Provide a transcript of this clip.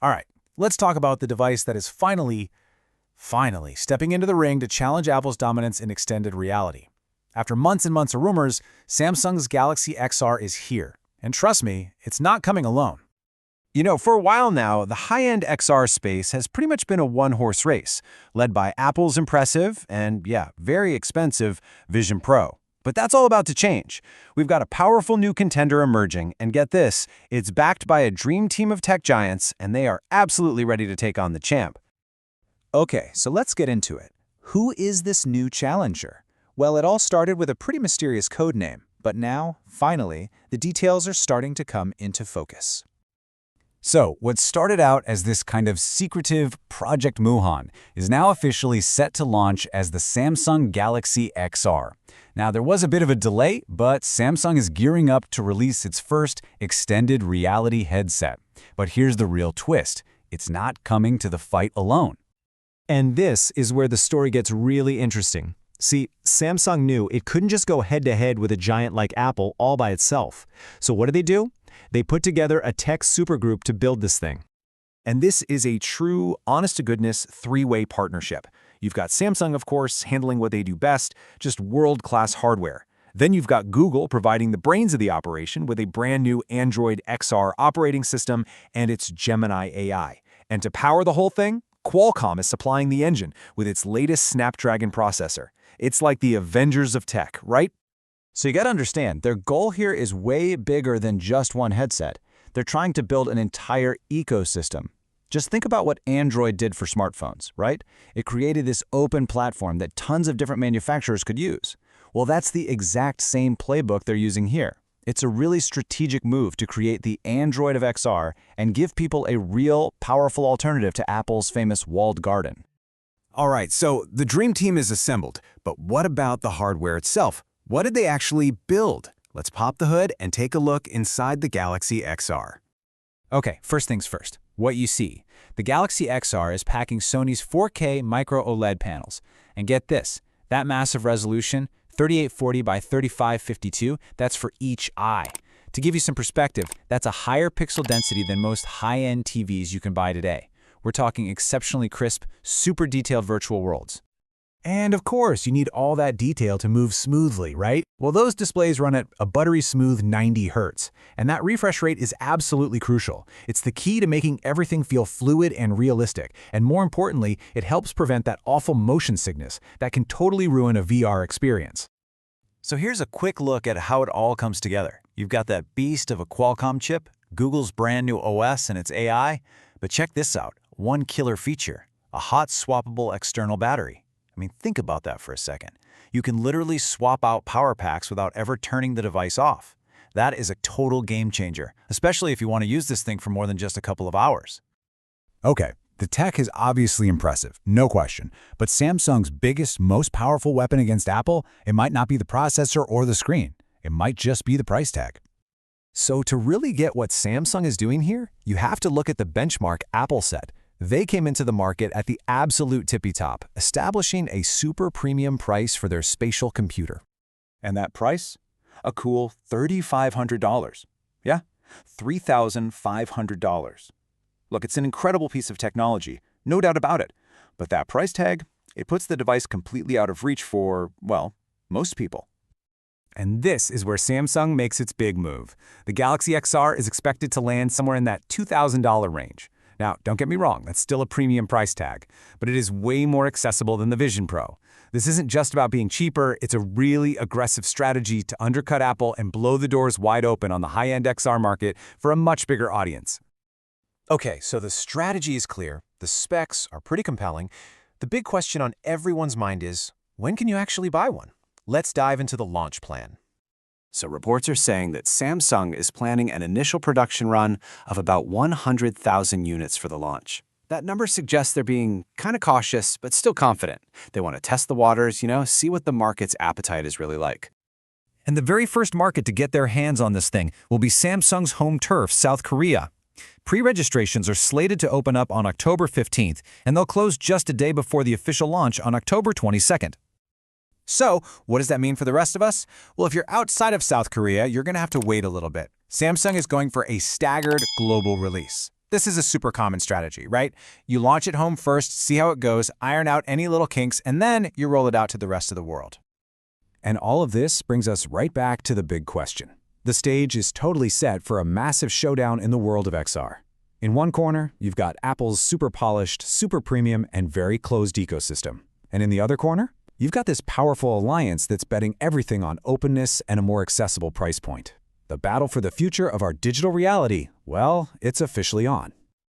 All right, let's talk about the device that is finally stepping into the ring to challenge Apple's dominance in extended reality. After months and months of rumors, Samsung's Galaxy XR is here. And trust me, it's not coming alone. You know, for a while now, the high-end XR space has pretty much been a one-horse race, led by Apple's impressive and, very expensive Vision Pro. But that's all about to change. We've got a powerful new contender emerging, and get this, it's backed by a dream team of tech giants, and they are absolutely ready to take on the champ. Okay, so let's get into it. Who is this new challenger? Well, it all started with a pretty mysterious code name, but now, finally, the details are starting to come into focus. So, what started out as this kind of secretive Project Moohan is now officially set to launch as the Samsung Galaxy XR. Now, there was a bit of a delay, but Samsung is gearing up to release its first extended reality headset. But here's the real twist. It's not coming to the fight alone. And this is where the story gets really interesting. See, Samsung knew it couldn't just go head-to-head with a giant like Apple all by itself. So what do? They put together a tech supergroup to build this thing. And this is a true, honest-to-goodness, three-way partnership. You've got Samsung, of course, handling what they do best, just world-class hardware. Then you've got Google providing the brains of the operation with a brand new Android XR operating system and its Gemini AI. And to power the whole thing, Qualcomm is supplying the engine with its latest Snapdragon processor. It's like the Avengers of tech, right? So you gotta understand, their goal here is way bigger than just one headset. They're trying to build an entire ecosystem. Just think about what Android did for smartphones, right? It created this open platform that tons of different manufacturers could use. Well, that's the exact same playbook they're using here. It's a really strategic move to create the Android of XR and give people a real, powerful alternative to Apple's famous walled garden. All right, so the dream team is assembled, but what about the hardware itself? What did they actually build? Let's pop the hood and take a look inside the Galaxy XR. Okay, first things first. What you see. The Galaxy XR is packing Sony's 4K micro OLED panels. And get this, that massive resolution, 3840 by 3552, that's for each eye. To give you some perspective, that's a higher pixel density than most high-end TVs you can buy today. We're talking exceptionally crisp, super detailed virtual worlds. And of course, you need all that detail to move smoothly, right? Well, those displays run at a buttery smooth 90 Hz, and that refresh rate is absolutely crucial. It's the key to making everything feel fluid and realistic, and more importantly, it helps prevent that awful motion sickness that can totally ruin a VR experience. So here's a quick look at how it all comes together. You've got that beast of a Qualcomm chip, Google's brand new OS and its AI, but check this out, one killer feature, a hot swappable external battery. I mean, think about that for a second. You can literally swap out power packs without ever turning the device off. That is a total game changer, especially if you want to use this thing for more than just a couple of hours. Okay, the tech is obviously impressive, no question. But Samsung's biggest, most powerful weapon against Apple, it might not be the processor or the screen. It might just be the price tag. So to really get what Samsung is doing here, you have to look at the benchmark Apple set. They came into the market at the absolute tippy top, establishing a super premium price for their spatial computer. And that price? A cool $3,500. Yeah, $3,500. Look, it's an incredible piece of technology, no doubt about it. But that price tag, it puts the device completely out of reach for, well, most people. And this is where Samsung makes its big move. The Galaxy XR is expected to land somewhere in that $2,000 range. Now, don't get me wrong, that's still a premium price tag, but it is way more accessible than the Vision Pro. This isn't just about being cheaper, it's a really aggressive strategy to undercut Apple and blow the doors wide open on the high-end XR market for a much bigger audience. Okay, so the strategy is clear, the specs are pretty compelling. The big question on everyone's mind is, when can you actually buy one? Let's dive into the launch plan. So reports are saying that Samsung is planning an initial production run of about 100,000 units for the launch. That number suggests they're being kind of cautious, but still confident. They want to test the waters, see what the market's appetite is really like. And the very first market to get their hands on this thing will be Samsung's home turf, South Korea. Pre-registrations are slated to open up on October 15th, and they'll close just a day before the official launch on October 22nd. So, what does that mean for the rest of us? Well, if you're outside of South Korea, you're going to have to wait a little bit. Samsung is going for a staggered global release. This is a super common strategy, right? You launch at home first, see how it goes, iron out any little kinks, and then you roll it out to the rest of the world. And all of this brings us right back to the big question. The stage is totally set for a massive showdown in the world of XR. In one corner, you've got Apple's super polished, super premium, and very closed ecosystem. And in the other corner, you've got this powerful alliance that's betting everything on openness and a more accessible price point. The battle for the future of our digital reality, well, it's officially on.